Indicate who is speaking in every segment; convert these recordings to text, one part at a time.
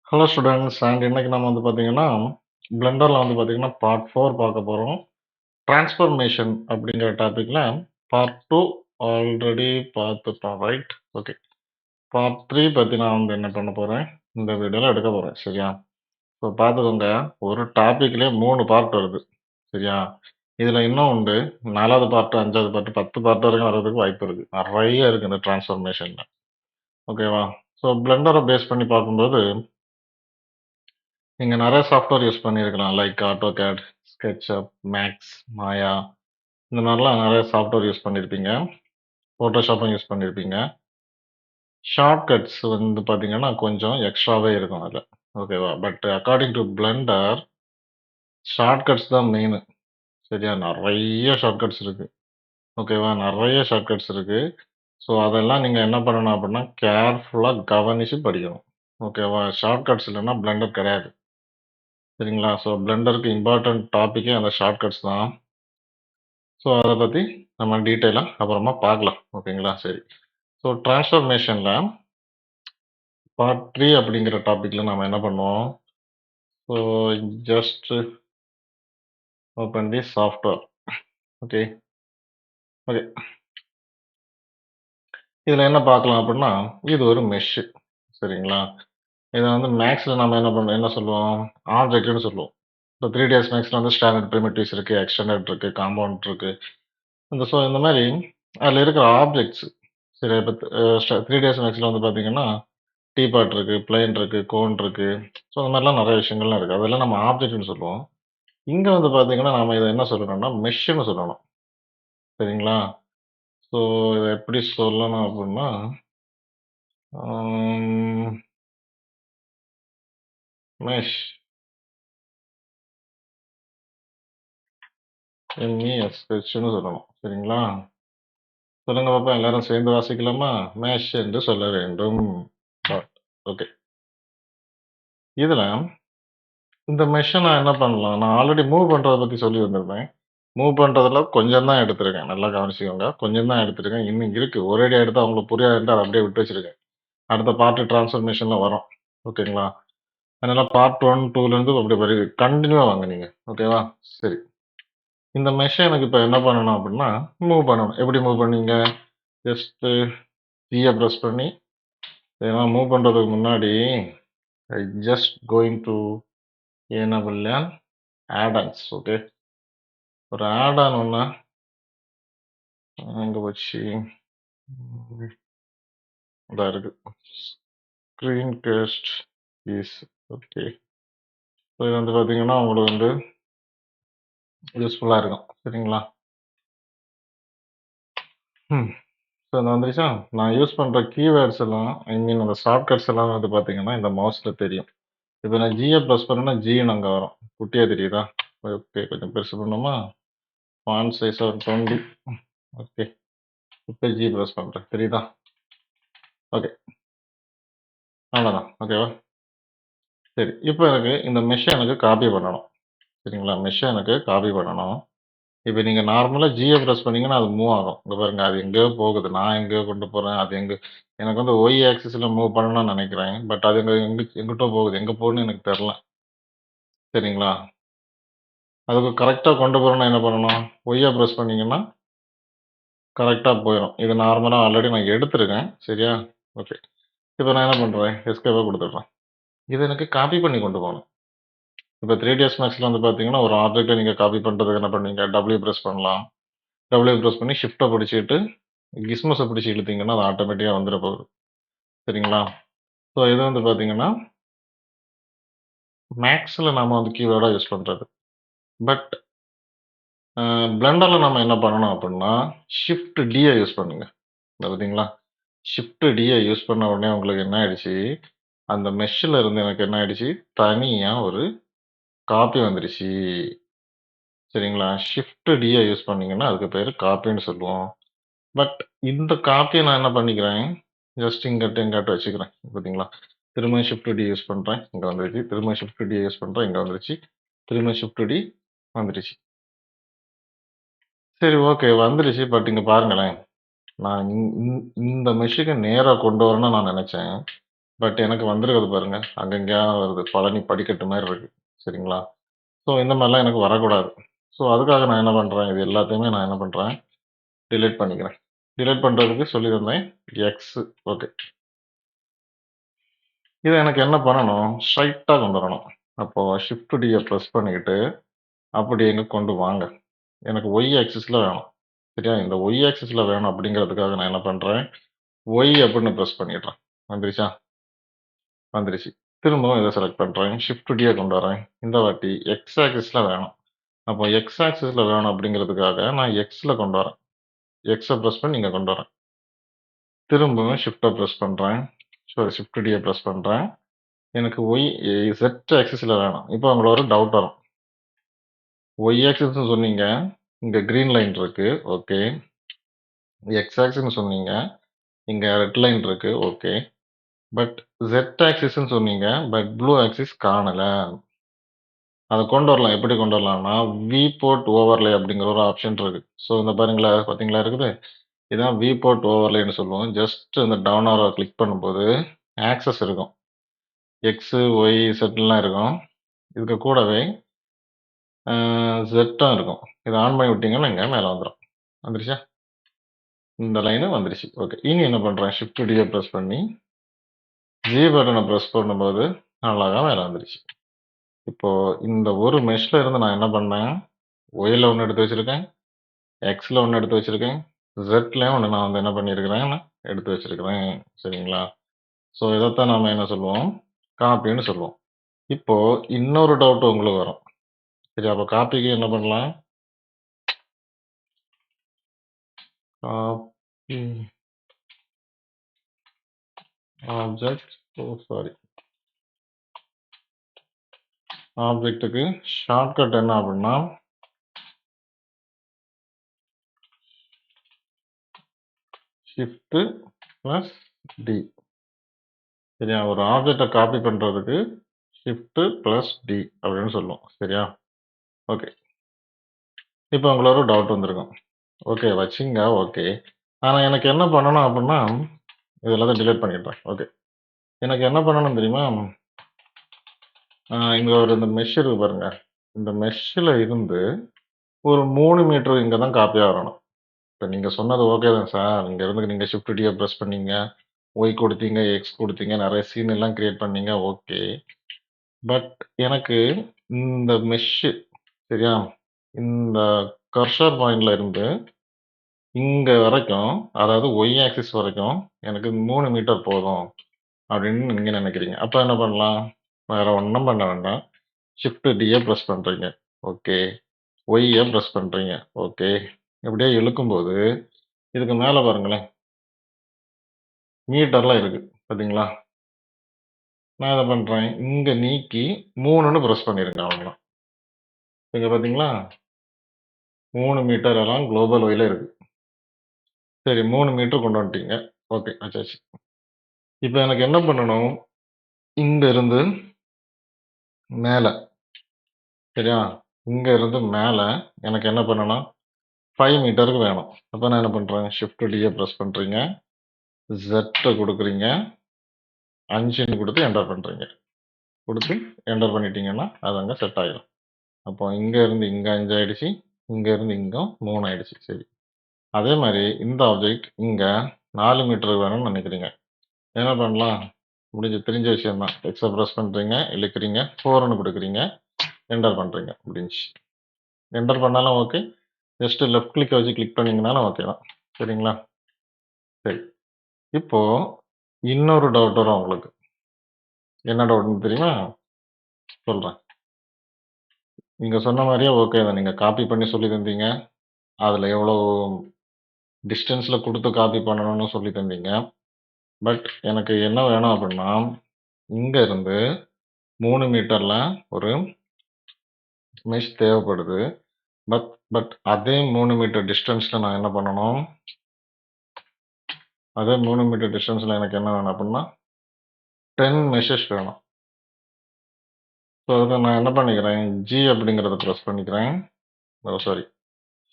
Speaker 1: Hello students and இன்னைக்கு நம்ம வந்து பார்த்தீங்கன்னா பிளெண்டரில் வந்து பார்த்தீங்கன்னா பார்ட் 4 பார்க்க போகிறோம். டிரான்ஸ்ஃபர்மேஷன் அப்படிங்கிற டாப்பிக்கில் பார்ட் 2 ஆல்ரெடி பார்த்துட்டோம், ரைட்? ஓகே. பார்ட் 3 பற்றி நான் வந்து என்ன பண்ண போகிறேன், இந்த வீடியோவில் எடுக்க போகிறேன், சரியா? ஸோ பார்த்துக்கோங்க, ஒரு டாப்பிக்லேயே 3 பார்ட் வருது, சரியா? இதில் இன்னும் உண்டு 4வது பார்ட், 5வது பார்ட், 10 பார்ட் வரைக்கும் வர்றதுக்கு வாய்ப்பு இருக்குது. நிறைய இருக்குது இந்த டிரான்ஸ்ஃபர்மேஷனில், ஓகேவா? ஸோ பிளெண்டரை பேஸ் பண்ணி பார்க்கும்போது நீங்க நிறைய சாஃப்ட்வேர் யூஸ் பண்ணியிருக்கலாம். Like AutoCAD, SketchUp, Max, Maya இந்த மாதிரிலாம் நிறைய சாஃப்ட்வேர் யூஸ் பண்ணியிருப்பீங்க. ஃபோட்டோஷாப்பும் யூஸ் பண்ணியிருப்பீங்க. ஷார்ட்கட்ஸ் வந்து பார்த்தீங்கன்னா, கொஞ்சம் எக்ஸ்ட்ராவே இருக்கும் அதில. ஓகேவா? But according to Blender, shortcuts தான் மெயினு. சரியா? நிறைய ஷார்ட்கட்ஸ் இருக்கு. ஓகேவா? நிறைய ஷார்ட்கட்ஸ் இருக்கு. ஸோ, அதெல்லாம் நீங்க என்ன பண்ணணும் அப்படின்னா, கேர்ஃபுல்லா கவனிச்சு படிக்கணும். ஓகேவா? ஷார்ட்கட்ஸ் இல்லன்னா பிளெண்டர் கிடையாது. சரிங்களா? ஸோ, பிளெண்டருக்கு இம்பார்ட்டன்ட் டாபிக்கே அந்த ஷார்ட்கட்ஸ் தான். ஸோ, அத பத்தி நம்ம டீட்டெயிலா அப்புறமா பார்க்கலாம். ஓகேங்களா? சரி. ஸோ, டிரான்ஸ்ஃபர்மேஷன்ல பார்ட் 3 அப்படிங்கிற டாபிக்ல நாம என்ன பண்ணுவோம்? So, just open the software. Okay. Okay. இதுல என்ன பார்க்கலாம் அப்படின்னா, இது ஒரு மெஷ். சரிங்களா? இத வந்து மேக்ஸ்ல நம்ம என்ன சொல்லுவோம்? ஆப்ஜெக்ட்ன்னு சொல்லுவோம். இப்போ 3ds மேக்ஸ்ல வந்து ஸ்டாண்டர்ட் பிரிமிட்டிவ்ஸ் இருக்கு, எக்ஸ்டெண்டட் இருக்கு, காம்பவுண்ட் இருக்கு. இந்த மாரி அதுல இருக்கிற ஆப்ஜெக்ட்ஸ் சரி இப்போ 3ds மேக்ஸ்ல வந்து பார்த்தீங்கன்னா டீபாட் இருக்கு, பிளேன் இருக்கு, கோன் இருக்கு. ஸோ அந்த மாதிரிலாம் நிறைய விஷயங்கள்லாம் இருக்கு. அதெல்லாம் நம்ம ஆப்ஜெக்ட்னு சொல்லுவோம். இங்க வந்து பார்த்தீங்கன்னா, நாம இத என்ன சொல்லணும்னா, மெஷ்ன்னு சொல்லணும். சரிங்களா? ஸோ இத எப்படி சொல்லணும் அப்படின்னா, ம் மெஷ் MESHன்னு சொல்லணும். சரிங்களா? சொல்லுங்க பாப்போம், எல்லாரும் சேர்ந்து வாசிக்கலாமா? மெஷ் என்று சொல்ல வேண்டும். ஓகே. இதுல இந்த மெஷ்ஷ நான் என்ன பண்ணலாம்? நான் ஆல்ரெடி மூவ் பண்றத பத்தி சொல்லி வந்திருந்தேன். மூவ் பண்றதுல கொஞ்சம் தான் எடுத்திருக்கேன். நல்லா கவனிச்சுக்கோங்க. கொஞ்சம் தான் எடுத்திருக்கேன். இன்னும் இருக்கு. ஒரேடியா எடுத்தா உங்களுக்கு புரியாதுன்ட்டு அத அப்படியே விட்டு வச்சிருக்கேன். அடுத்த பார்ட் டிரான்ஸ்ஃபர்மேஷன்ல வரும். ஓகேங்களா? அதனால பார்ட் 1, 2லேருந்து அப்படி வருது. கன்டினியூவா வாங்க நீங்க. ஓகேவா? சரி. இந்த மெஷ்ஷ எனக்கு இப்ப என்ன பண்ணணும் அப்படின்னா, மூவ் பண்ணணும். எப்படி மூவ் பண்ணுவீங்க? ஜஸ்ட்டு Gய பிரஸ் பண்ணி, இதெல்லாம் மூவ் பண்றதுக்கு முன்னாடி, I just going to enable an add ons. Okay. ஒரு ஆட் ஆன் ஒண்ண எங்க போச்சு? இதா இருக்கு. Screen cast is okay. So இது வந்து பார்த்தீங்கன்னா, உங்களுக்கு வந்து யூஸ்ஃபுல்லா இருக்கும். சரிங்களா? ம். ஸோ இது வந்துருச்சா? நான் யூஸ் பண்ற கீவேர்ட்ஸ் எல்லாம் ஐ மீன் அந்த ஷார்ட்கட்ஸ் எல்லாம் வந்து பார்த்தீங்கன்னா, இந்த மவுஸ்ல தெரியும். இப்ப நான் Gய பிரஸ் பண்ணேன்னா, Gன்னு அங்க வரும். குட்டியா தெரியுதா? ஓகே. கொஞ்சம் பெருசு பண்ணுமா? ஃபாண்ட் சைஸ் ஒரு 20. ஓகே. இப்ப G பிரஸ் பண்றேன். தெரியுதா? ஓகே. அவ்வளோதான். ஓகேவா? சரி. இப்ப எனக்கு இந்த மெஷ்ஷ எனக்கு காப்பி பண்ணணும். சரிங்களா? மெஷ்ஷ எனக்கு காப்பி பண்ணணும். இப்ப நீங்க நார்மலா Gய பிரஸ் பண்ணீங்கன்னா, அது மூவ் ஆகும். இங்க பாருங்க, அது எங்கேயோ போகுது. நான் எங்கேயோ கொண்டு போறேன். அது எனக்கு வந்து ஒய் ஆக்சிஸ்ல மூவ் பண்ணணும்னு நெனைக்கிறேன். பட் அது எங்கிட்டோ போகுது. எங்க போகுதுன்னு எனக்கு தெர்ல. சரிங்களா? அதுக்கு கரெக்ட்டா கொண்டு போறோம்னா என்ன பண்ணணும்? ஒய்ய பிரஸ் பண்ணீங்கன்னா, கரெக்ட்டா போயிரும். இது நார்மலா ஆல்ரெடி நான் எடுத்திருக்கேன். சரியா? ஓகே. இப்ப நான் என்ன பண்றேன்? எஸ்கேப்ப குடுத்துடுறேன். இது எனக்கு காப்பி பண்ணி கொண்டு போணும். இப்ப 3ds மேக்ஸ்ல வந்து பார்த்தீங்கன்னா, ஒரு ஆப்ஜெக்ட்ட நீங்க காப்பி பண்றதுக்கு என்ன பண்ணுவீங்க? W பிரஸ் பண்ணலாம். W பிரஸ் பண்ணி ஷிஃப்ட்ட பிடிச்சுக்கிட்டு, கிஸ்மஸ பிடிச்சு இழுத்தீங்கன்னா, அது ஆட்டோமேட்டிக்கா வந்துற போகுது. சரிங்களா? ஸோ இது வந்து பார்த்தீங்கன்னா, மேக்ஸ்ல நாம வந்து கீவேர்டா யூஸ் பண்றது. பட் பிளெண்டர்ல நம்ம என்ன பண்ணணும் அப்டின்னா, ஷிஃப்ட் Dய யூஸ் பண்ணுங்க. இத பார்த்தீங்களா? ஷிஃப்ட் Dய யூஸ் பண்ண உடனே உங்களுக்கு என்ன ஆயிடுச்சு, அந்த மெஷ்ல இருந்து எனக்கு என்ன ஆயிடுச்சு, தனியா ஒரு காப்பி வந்துருச்சு. சரிங்களா? ஷிஃப்ட் Dய யூஸ் பண்ணீங்கன்னா, அதுக்கு பேரு காப்பின்னு சொல்லுவோம். பட் இந்த காப்பிய நான் என்ன பண்ணிக்கிறேன், ஜஸ்ட் இங்கிட்டு வச்சுக்கிறேன். பார்த்தீங்களா? திரும்ப ஷிஃப்ட் டி யூஸ் பண்றேன். இங்க வந்துருச்சு. திரும்ப ஷிஃப்ட் டி யூஸ் பண்றேன். இங்க வந்துருச்சு. திரும்ப ஷிஃப்ட் டி வந்துருச்சு. சரி, ஓகே, வந்துருச்சு. பட் இங்க பாருங்களேன். நான் இந்த மெஷ்ஷுக்கு நேரா கொண்டு வரணும்னு நான் நெனச்சேன். பட் எனக்கு வந்திருக்குது பாருங்க. அங்கங்கேயா வருது. பழனி படிக்கட்டு மாரி இருக்கு. சரிங்களா? ஸோ இந்த மாரிலாம் எனக்கு வரக்கூடாது. ஸோ அதுக்காக நான் என்ன பண்றேன், இது எல்லாத்தையுமே நான் என்ன பண்றேன், டிலீட் பண்ணிக்கிறேன். டிலீட் பண்றதுக்கு சொல்லியிருந்தேன். X okay. இத எனக்கு என்ன பண்ணணும், ஸ்ட்ரைட்டா கொண்டு வரணும். அப்போ ஷிஃப்ட் டிய பிரஸ் பண்ணிக்கிட்டு, அப்படி இங்க கொண்டு வாங்க. எனக்கு ஒய் ஆக்சிஸ்ல வேணும். சரியா? இந்த ஒய் ஆக்சிஸ்ல வேணும் அப்படிங்கிறதுக்காக நான் என்ன பண்றேன், ஒய் அப்படின்னு பிரஸ் பண்ணிடுறேன். வந்துருச்சா? வந்துருச்சு. திரும்பவும் இத செலக்ட் பண்றேன். ஷிஃப்ட் டிய கொண்டு வரேன். இந்த வாட்டி எக்ஸ் ஆக்சிஸ்ல வேணும். அப்போ எக்ஸ் ஆக்சிஸ்ல வேணும் அப்படிங்கிறதுக்காக நான் எக்ஸ்ல கொண்டு வரேன். எக்ஸ பிரஸ் பண்ணி இங்க கொண்டு வரேன். திரும்பவும் ஷிஃப்ட்ட பிரஸ் பண்றேன். சாரி ஷிஃப்ட் டிய பிரஸ் பண்றேன். எனக்கு ஒய் இசட் ஆக்சிஸ்ல வேணும். இப்போ உங்களுக்கு ஒரு டவுட் வரும். ஒய் ஆக்சிஸ்ன்னு சொன்னீங்க. இங்க கிரீன் லைன் இருக்கு. ஓகே. எக்ஸ் ஆக்சிஸ்ன்னு சொன்னீங்க. இங்க ரெட் லைன் இருக்கு. ஓகே. பட் Z ஆக்சிஸ்ன்னு சொன்னீங்க. பட் ப்ளூ ஆக்சிஸ் காணல. அத கொண்டு வரலாம். எப்படி கொண்டு வரலாம்னா, விபோர்ட் ஓவர்லே அப்படிங்கிற ஒரு ஆப்ஷன் இருக்கு. ஸோ இந்த பாருங்களா பார்த்தீங்களா இருக்குது? இதான் விபோர்ட் ஓவர்லேன்னு சொல்லுவோம். ஜஸ்ட் இந்த டவுன் ஆரோவ கிளிக் பண்ணும்போது, ஆக்சஸ் இருக்கும். எக்ஸ், ஒய், இசட்லாம் இருக்கும். இதுக்கு கூடவே ஜெட்டும் இருக்கும். இத ஆன் பண்ணி விட்டீங்கன்னா, இங்க மேல வந்துரும். வந்துருச்சா? இந்த லைனு வந்துருச்சு. ஓகே. இனி என்ன பண்றேன், ஷிஃப்ட் டிய பிரஸ் பண்ணி, ஜி பட்டன பிரஸ் பண்ணும்போது, அழகா மேல வந்துருச்சு. இப்போ இந்த ஒரு மெஷ்ல இருந்து நான் என்ன பண்ணேன், ஒய்ல ஒண்ணு எடுத்து வச்சிருக்கேன், எக்ஸ்ல ஒண்ணு எடுத்து வச்சிருக்கேன், ஜெட்லயும் ஒண்ணு நான் வந்து என்ன பண்ணியிருக்கிறேன், எடுத்து வச்சிருக்கிறேன். சரிங்களா? ஸோ இதத்தான் நாம என்ன சொல்லுவோம், காப்பின்னு சொல்லுவோம். இப்போ இன்னொரு டவுட் உங்களுக்கு வரும். சரி அப்ப காப்பிக்கு என்ன பண்ணலாம்? காப்பி ஆப்ஜெக்ட் சாரி ஆப்ஜெக்ட்டுக்கு ஷார்ட்கட் என்ன அப்படின்னா, ஷிஃப்ட் பிளஸ் டி. சரியா? ஒரு ஆப்ஜெக்ட்டை காப்பி பண்றதுக்கு ஷிஃப்ட் பிளஸ் டி அப்படின்னு சொல்லுவோம். சரியா? ஓகே. இப்போ உங்களுக்கு ஒரு டவுட் வந்திருக்கும். ஓகே வச்சிங்க ஓகே. ஆனா எனக்கு என்ன பண்ணணும் அப்படின்னா, இது எல்லாத்தையும் டிலீட் பண்ணிடுறேன். ஓகே. எனக்கு என்ன பண்ணணும் தெரியுமா? இங்க ஒரு இந்த மெஷ் இருக்கு பாருங்க. இந்த மெஷ்ல இருந்து ஒரு 3 மீட்டர் இங்க தான் காப்பியா வரணும். இப்ப நீங்க சொன்னது ஓகே தான் சார். இங்க இருந்து நீங்க ஷிஃப்ட் டிய பிரஸ் பண்ணீங்க. ஒய் குடுத்தீங்க, எக்ஸ் குடுத்தீங்க. நெறைய சீன் எல்லாம் கிரியேட் பண்ணீங்க. ஓகே. பட் எனக்கு இந்த மெஷ்ஷு சரியா? இந்த கர்சர் பாயிண்ட்ல இருந்து இங்க வரைக்கும், அதாவது ஒய் ஆக்சிஸ் வரைக்கும் எனக்கு 3 மீட்டர் போதும் அப்படின்னு நீங்க நினைக்கிறீங்க. அப்ப என்ன பண்ணலாம்? வேற ஒண்ணும் பண்ண வேண்டாம். ஷிஃப்ட் டிய பிரஸ் பண்றீங்க. ஓகே. ஒய்ய பிரஸ் பண்றீங்க. ஓகே. இப்படியே இழுக்கும்போது, இதுக்கு மேல பாருங்களேன். மீட்டர்லாம் இருக்கு. பார்த்தீங்களா? நான் என்ன பண்றேன், இங்க நீக்கி 3ன்னு பிரஸ் பண்ணிருங்க அவ்வளோதான். இங்க பார்த்தீங்களா? 3 மீட்டர் அலாங் குளோபல் ஒய்ல இருக்கு. சரி 3 மீட்டர் கொண்டு வந்துட்டீங்க. ஓகே வச்சாச்சு. இப்ப எனக்கு என்ன பண்ணணும், இங்க இருந்து மேல சரியா? இங்க இருந்து மேல எனக்கு என்ன பண்ணணும், 5 மீட்டருக்கு வேணும். அப்ப நான் என்ன பண்றேன், ஷிஃப்ட் டிய பிரஸ் பண்றீங்க. Z குடுக்குறீங்க. 5ன்னு குடுத்து என்டர் பண்றீங்க. குடுத்து என்டர் பண்ணிட்டீங்கன்னா, அது அங்க செட் ஆயிரும். அப்போ இங்க இருந்து இங்க 5 ஆயிடுச்சு. இங்க இருந்து இங்க 3 ஆயிடுச்சு. சரி. அதே மாரி இந்த ஆப்ஜெக்ட் இங்க 4 மீட்டர் வேணும்னு நினைக்கிறீங்க. என்ன பண்ணலாம்? தெரிஞ்ச விஷயம் தான். எக்ஸ பிரஸ் பண்றீங்க, இழுக்கிறீங்க, 4ன்னு குடுக்குறீங்க, என்டர் பண்றீங்க. முடிஞ்சுச்சு. என்டர் பண்ணாலும் ஓகே. ஜஸ்ட் லெஃப்ட் கிளிக்க வச்சு கிளிக் பண்ணீங்கனாலும் ஓகே தான். சரிங்களா? சரி. இப்போ இன்னொரு டவுட் வரும் உங்களுக்கு. என்ன டவுட்ன்னு தெரியுமா? சொல்றேன். நீங்க சொன்ன மாரியே ஓகே தான். நீங்க காப்பி பண்ணி சொல்லி தந்தீங்க. அதுல எவ்வளோ டிஸ்டன்ஸ்ல குடுத்து காப்பி பண்ணணும்னு சொல்லி தந்தீங்க. பட் எனக்கு என்ன வேணும் அப்டின்னா, இங்க இருந்து 3 மீட்டர்ல ஒரு மெஷ் தேவைப்படுது. பட் பட் அதே 3 மீட்டர் டிஸ்டன்ஸ்ல நான் என்ன பண்ணணும், அதே 3 மீட்டர் டிஸ்டன்ஸ்ல எனக்கு என்ன வேணும் அப்டின்னா, 10 மெஷஸ் வேணும். ஸோ அதுக்கு நான் என்ன பண்ணிக்கிறேன், ஜி அப்படிங்கிறத பிரஸ் பண்ணிக்கிறேன். ஓ சாரி.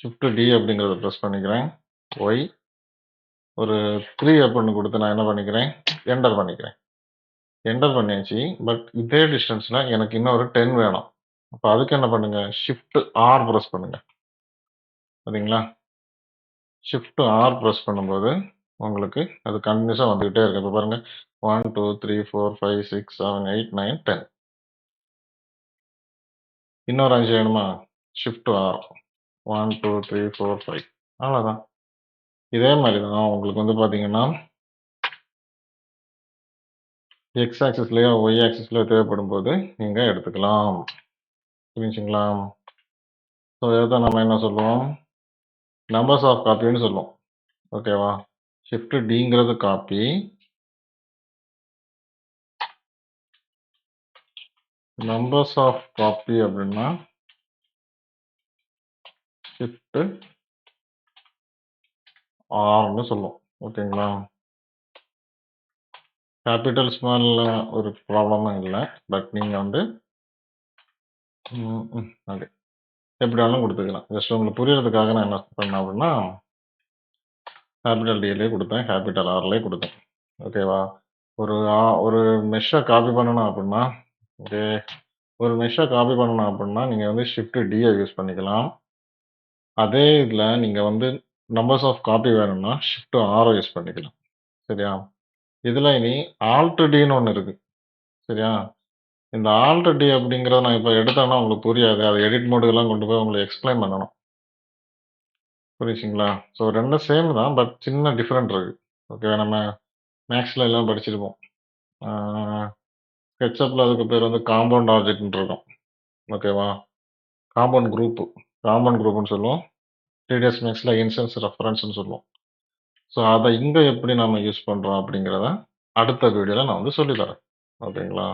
Speaker 1: ஷிஃப்ட் டி அப்படிங்கிறத பிரஸ் பண்ணிக்கிறேன். ஒய் ஒரு 3 அப்படின்னு குடுத்து நான் என்ன பண்ணிக்கிறேன், என்டர் பண்ணிக்கிறேன். என்டர் பண்ணியாச்சு. பட் இதே டிஸ்டன்ஸ்ல எனக்கு இன்னொரு 10 வேணும். அப்ப அதுக்கு என்ன பண்ணுங்க, ஷிஃப்ட் ஆர் பிரஸ் பண்ணுங்க. சரிங்களா? ஷிஃப்ட் ஆர் பிரஸ் பண்ணும்போது, உங்களுக்கு அது கன்டினியூஸா வந்துகிட்டே இருக்கு. இப்ப பாருங்க 1, 2, 3, 4, 5, 6, 7, 8, 9, 10. இன்னொரு 5 வேணுமா? Shift R 1, 2, 3, 4, 5. அவ்வளோதான். இதே மாரி தான் உங்களுக்கு வந்து பார்த்தீங்கன்னா, எக்ஸ் ஆக்சிஸ்லயோ, ஒய் ஆக்சிஸ்லயோ தேவைப்படும்போது நீங்க எடுத்துக்கலாம். புரிஞ்சுங்களா? ஸோ இத நம்ம என்ன சொல்லுவோம்? நம்பர்ஸ் ஆஃப் காப்பின்னு சொல்லுவோம். ஓகேவா? ஷிஃப்ட் டிங்கிறது காப்பி. நம்பர்ஸ் ஆஃப் காப்பி அப்படின்னா ஷிஃப்ட் ஆர்ன்னு சொல்லுவோம். ஓகேங்களா? கேபிட்டல் ஸ்மால்ல ஒரு ப்ராப்ளமும் இல்ல. பட் நீங்க வந்து ஓகே. எப்படி வேணாலும் குடுத்துக்கலாம். ஜஸ்ட் உங்களுக்கு புரியறதுக்காக நான் என்ன பண்ணேன் அப்படின்னா, கேபிட்டல் டிலயே குடுத்தேன். கேபிட்டல் ஆர்லயே குடுத்தேன். ஓகேவா? ஒரு மெஷ்ஷ காப்பி பண்ணணும் அப்படின்னா, ஓகே. ஒரு மெஷ்ஷ காப்பி பண்ணணும் அப்படின்னா, நீங்க வந்து ஷிஃப்ட் டிய யூஸ் பண்ணிக்கலாம். அதே இதுல நீங்க வந்து நம்பர்ஸ் ஆஃப் காப்பி வேணும்னா, ஷிஃப்ட் ஆர யூஸ் பண்ணிக்கலாம். சரியா? இதுல இனி ஆல்ட் டின்னு ஒண்ணு இருக்கு. சரியா? இந்த ஆல்ட் டி அப்படிங்கிறத நான் இப்ப எடுத்தேன்னா உங்களுக்கு புரியாது. அத எடிட் மோடுக்கெல்லாம் கொண்டு போய் உங்களுக்கு எக்ஸ்ப்ளைன் பண்ணணும். புரியுதுங்களா? ஸோ 2ம் சேம் தான். பட் சின்ன டிஃபரெண்ட் இருக்கு. ஓகே. நம்ம மேக்ஸ்ல எல்லாம் படிச்சிருப்போம். ஆ ஸ்கெட்சப்ல அதுக்கு பேர் வந்து காம்பவுண்ட் ஆப்ஜெக்ட்ன்னு இருக்கும். ஓகேவா? Compound group. காம்பவுண்ட் குரூப்ன்னு சொல்லுவோம். டிடிஎஸ் மேக்ஸ்ல இன்ஸ்டன்ஸ் ரெஃபரன்ஸ்ன்னு சொல்லுவோம். ஸோ அத இங்க எப்படி நாம யூஸ் பண்றோம் அப்படிங்கிறத அடுத்த வீடியோல நான் வந்து சொல்லி தரேன். ஓகேங்களா?